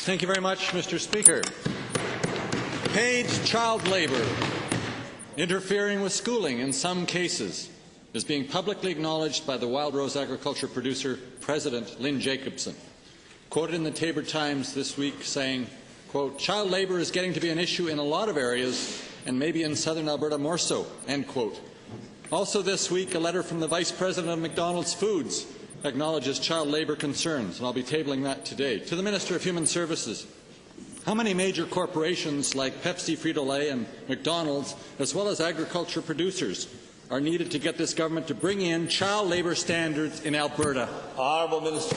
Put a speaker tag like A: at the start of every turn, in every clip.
A: Thank you very much, Mr. Speaker. Paid child labour, interfering with schooling in some cases, is being publicly acknowledged by the Wild Rose Agriculture Producer President Lynn Jacobson, quoted in the Taber Times this week saying, quote, "Child labour is getting to be an issue in a lot of areas, and maybe in southern Alberta more so," end quote. Also this week, a letter from the Vice President of McDonald's Foods acknowledges child labour concerns, and I'll be tabling that today. To the Minister of Human Services, how many major corporations like Pepsi, Frito-Lay and McDonald's, as well as agriculture producers, are needed to get this government to bring in child labour standards in Alberta?
B: Honourable Minister.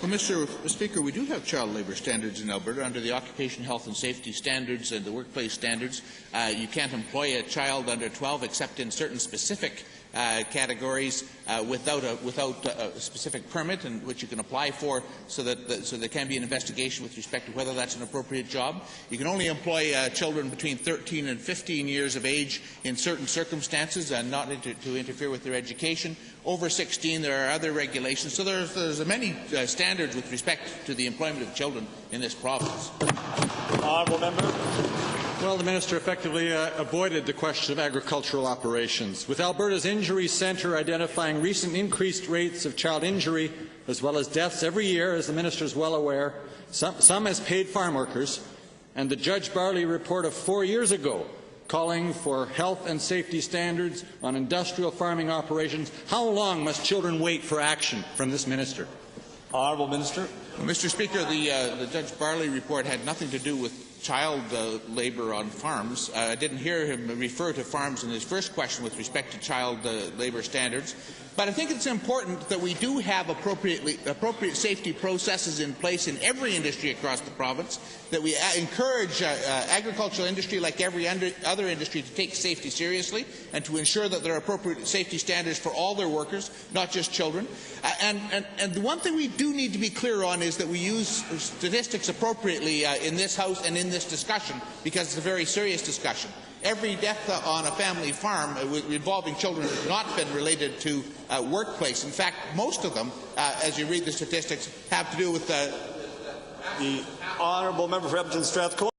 C: Well, Mr. Speaker, we do have child labour standards in Alberta under the Occupation Health and Safety Standards and the Workplace Standards. You can't employ a child under 12 except in certain specific categories without a specific permit, and which you can apply for, so there can be an investigation with respect to whether that's an appropriate job. You can only employ children between 13 and 15 years of age in certain circumstances, and not to interfere with their education. Over 16, there are other regulations. So there's many standards with respect to the employment of children in this province.
B: Honourable member.
A: Well, the minister effectively avoided the question of agricultural operations. With Alberta's Injury Centre identifying recent increased rates of child injury as well as deaths every year, as the minister is well aware, some as paid farm workers, and the Judge Barley report of 4 years ago calling for health and safety standards on industrial farming operations, how long must children wait for action from this minister?
B: Honourable Minister.
C: Well, Mr. Speaker, the Judge Barley report had nothing to do with child labour on farms. I didn't hear him refer to farms in his first question with respect to child labour standards. But I think it's important that we do have appropriate safety processes in place in every industry across the province, that we encourage agricultural industry, like every other industry, to take safety seriously and to ensure that there are appropriate safety standards for all their workers, not just children. And the one thing we do need to be clear on is that we use statistics appropriately in this House and in this discussion, because it's a very serious discussion. Every death on a family farm involving children has not been related to workplace. In fact, most of them, as you read the statistics, have to do with
B: the honourable member for Edmonton Strathcona.